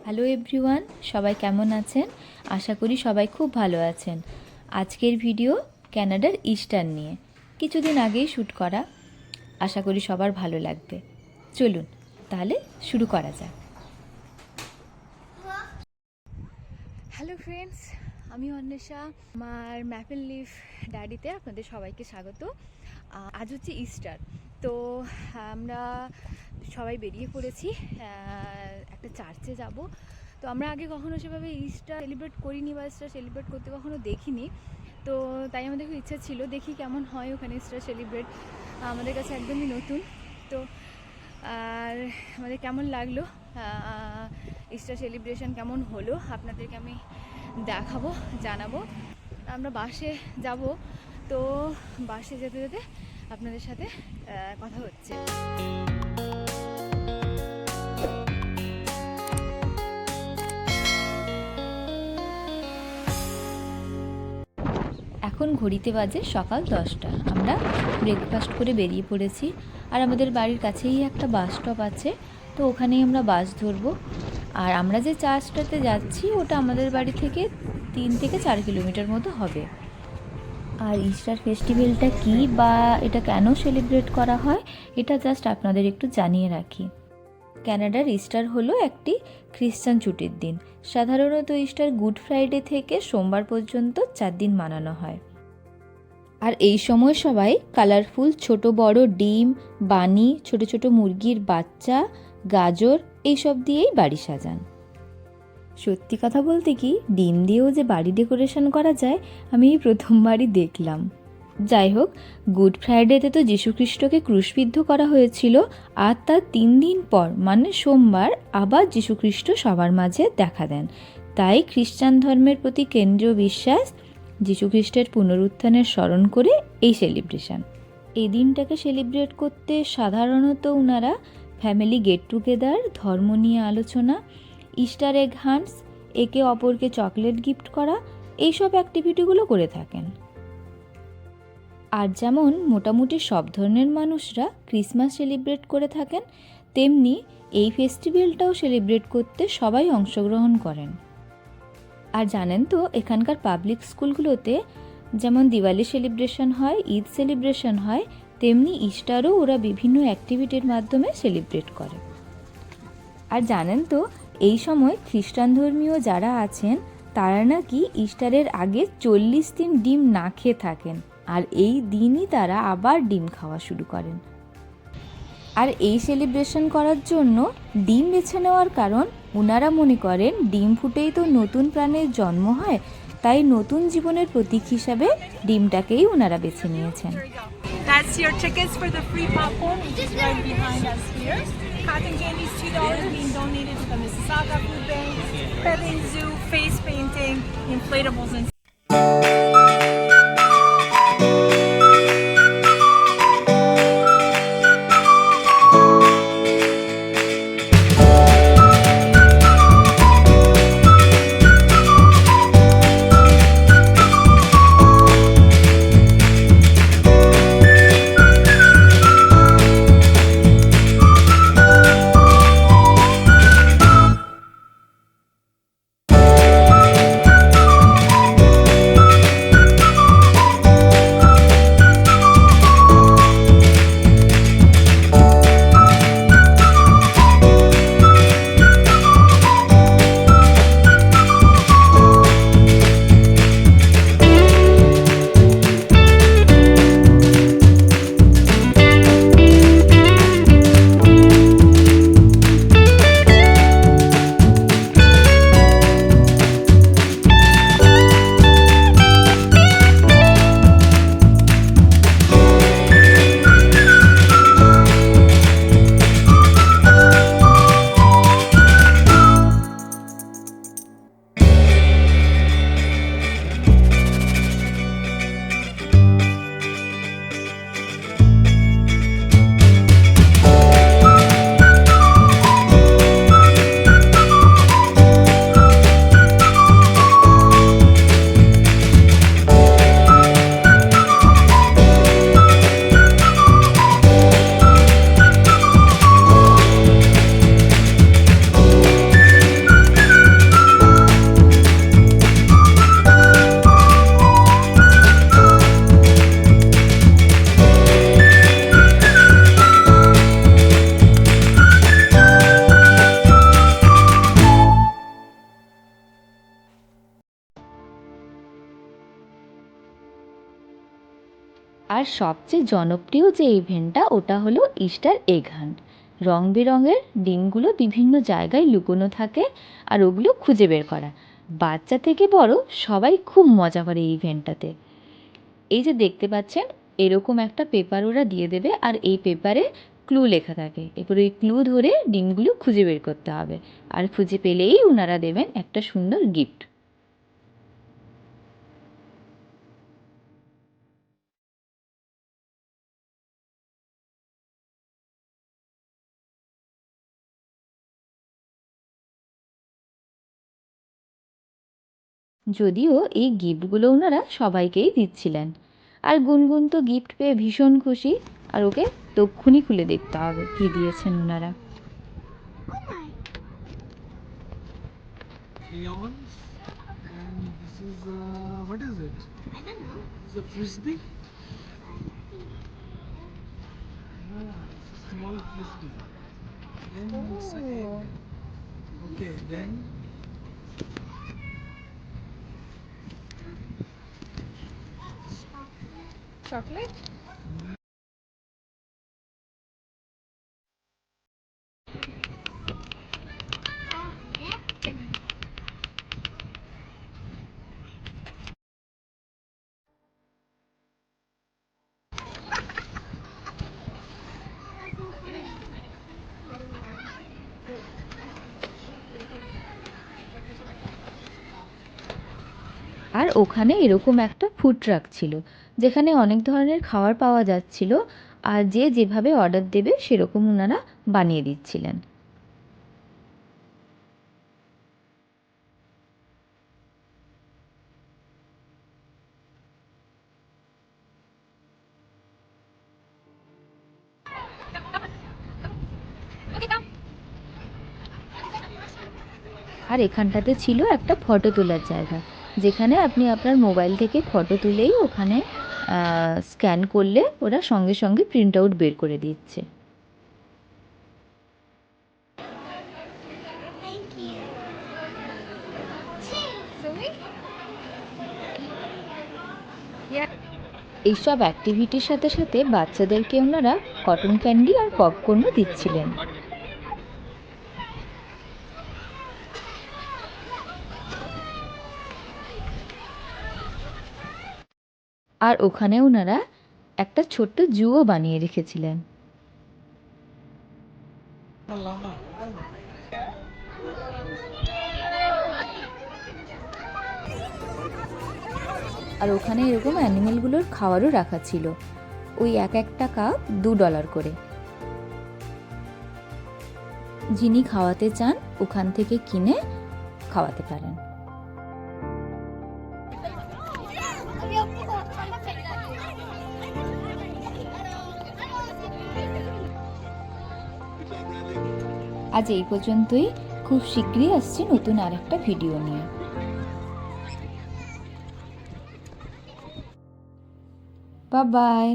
Hello everyone, সবাই কেমন আছেন? আশা করি সবাই খুব ভালো আছেন। আজকের ভিডিও কানাডার ইস্টার নিয়ে, কিছুদিন আগেই শ্যুট করা। আশা করি সবার ভালো লাগবে। চলুন তাহলে শুরু করা যাক। হ্যালো ফ্রেন্ডস, আমি অন্বেষা। আমার ম্যাপেল লিফ ডায়েরিতে আপনাদের সবাইকে স্বাগত। আজ হচ্ছে ইস্টার, তো আমরা সবাই বেরিয়ে পড়েছি একটা চার্চে যাব। তো আমরা আগে কখনো সেভাবে ইস্টার সেলিব্রেট করিনি বা ইস্টার সেলিব্রেট করতে কখনো দেখিনি, তো তাই আমাদের খুব ইচ্ছা ছিল দেখি কেমন হয় ওখানে ইস্টার সেলিব্রেট। আমাদের কাছে একদমই নতুন, তো আর আমাদের কেমন লাগলো ইস্টার সেলিব্রেশন কেমন হলো আপনাদেরকে আমি দেখাবো, জানাবো। আমরা বাসে যাব, তো বাসে যেতে যেতে আপনাদের সাথে কথা হচ্ছে। এখন ঘড়িতে বাজে সকাল 10টা। আমরা ব্রেকফাস্ট করে বেরিয়ে পড়েছি, আর আমাদের বাড়ির কাছেই একটা বাস স্টপ আছে, তো ওখানেই আমরা বাস ধরবো। আর আমরা যে চার্চটাতে যাচ্ছি ওটা আমাদের বাড়ি থেকে 3 থেকে 4 কিলোমিটার মতো হবে। আর ইস্টার ফেস্টিভ্যালটা কী বা এটা কেন সেলিব্রেট করা হয় এটা জাস্ট আপনাদের একটু জানিয়ে রাখি। কানাডার ইস্টার হলো একটি খ্রিস্টান ছুটির দিন। সাধারণত ইস্টার গুড ফ্রাইডে থেকে সোমবার পর্যন্ত 4 দিন মানানো হয়। আর এই সময় সবাই কালারফুল ছোট বড় ডিম, বানি, ছোট ছোট মুরগির বাচ্চা, গাজর এইসব দিয়েই বাড়ি সাজান। সত্যি কথা বলতে কি, ডিম দিয়েও যে বাড়ি ডেকোরেশন করা যায় আমি এই প্রথমবারই দেখলাম। যাই হোক, গুড ফ্রাইডেতে তো যীশুখ্রিস্টকে ক্রুশবিদ্ধ করা হয়েছিল, আর তার 3 দিন পর মানে সোমবার আবার যীশুখ্রিস্ট সবার মাঝে দেখা দেন। তাই খ্রিস্টান ধর্মের প্রতি কেন্দ্রীয় বিশ্বাস যীশুখ্রিস্টের পুনরুত্থানের স্মরণ করে এই সেলিব্রেশন। এই দিনটাকে সেলিব্রেট করতে সাধারণত ওনারা ফ্যামিলি গেট টুগেদার, ধর্ম নিয়ে আলোচনা, ইস্টার এগ হান্টস, একে অপরকে চকলেট গিফট করা, এইসব অ্যাক্টিভিটিগুলো করে থাকেন। আর যেমন মোটামুটি সব ধরনের মানুষরা ক্রিসমাস সেলিব্রেট করে থাকেন, তেমনি এই ফেস্টিভ্যালটাও সেলিব্রেট করতে সবাই অংশগ্রহণ করেন। আর জানেন তো, এখানকার পাবলিক স্কুলগুলোতে যেমন দিওয়ালি সেলিব্রেশন হয়, ঈদ সেলিব্রেশন হয়, তেমনি ইস্টারও ওরা বিভিন্ন অ্যাক্টিভিটির মাধ্যমে সেলিব্রেট করে। আর জানেন তো, এই সময় খ্রিস্টান ধর্মীয় যারা আছেন তারা নাকি ইস্টারের আগে 40 দিন ডিম না খেয়ে থাকেন, আর এই দিনই তারা আবার ডিম খাওয়া শুরু করেন। আর এই সেলিব্রেশন করার জন্য ডিম বেছে নেওয়ার কারণ, ওনারা মনে করেন ডিম ফুটেই তো নতুন প্রাণের জন্ম হয়, তাই নতুন জীবনের প্রতীক হিসাবে ডিমটাকেই ওনারা বেছে নিয়েছেন। That's your tickets for the free popcorn, which is right behind us here. Cotton candy is $2 being donated to the Mississauga Food Bank. Petting zoo, face painting, inflatables, and আর সবচেয়ে জনপ্রিয় যে ইভেন্টটা ওটা হলো ইস্টার এগ হান্ট। রং বেরঙের ডিমগুলো বিভিন্ন জায়গায় লুকোনো থাকে আর ওগুলো খুঁজে বের করা। বাচ্চা থেকে বড় সবাই খুব মজা করে এই ইভেন্টটাতে। এই যে দেখতে পাচ্ছেন এরকম একটা পেপার ওরা দিয়ে দেবে আর এই পেপারে ক্লু লেখা থাকে। এরপর ওই ক্লু ধরে ডিমগুলো খুঁজে বের করতে হবে আর খুঁজে পেলেই ওনারা দেবেন একটা সুন্দর গিফট। যদিও এই গিফটগুলো ওনারা সবাইকেই দিচ্ছিলেন। আর গুনগুন তো গিফট পেয়ে ভীষণ খুশি, আর ওকে তক্ষুনি খুলে দেখতে হবে কী দিয়েছেন ওনারা। Crayons, and this is what is it? It's a frisbee. It's a small frisbee. Then it's an egg. Okay, then Chocolate? আর ওখানে এরকম একটা ফুড ট্রাক ছিল যেখানে অনেক ধরনের খাবার পাওয়া যাচ্ছিল, আর যে যেভাবে অর্ডার দেবে সেরকম ওনারা বানিয়ে দিচ্ছিলেন। আর এখানটাতে ছিল একটা ফটো তোলার জায়গা, যেখানে আপনি আপনার মোবাইল থেকে ফটো তুলেই ওখানে স্ক্যান করলে ওরা সঙ্গে সঙ্গে প্রিন্ট আউট বের করে দিচ্ছে। এইসব অ্যাক্টিভিটির সাথে সাথে বাচ্চাদেরকে ওনারা কটন ক্যান্ডি আর পপকর্নও দিচ্ছিলেন। আর ওখানে ওনারা একটা ছোট্ট জুও বানিয়ে রেখেছিলেন। llama. আর ওখানে এরকম অ্যানিমেলগুলোর খাবারও রাখা ছিল, ওই এক একটা কাপ $2 করে। যিনি খাওয়াতে চান ওখান থেকে কিনে খাওয়াতে পারেন। আজ এই পর্যন্তই, খুব শীঘ্রই আসছি নতুন আরেকটা ভিডিও নিয়ে। Bye bye.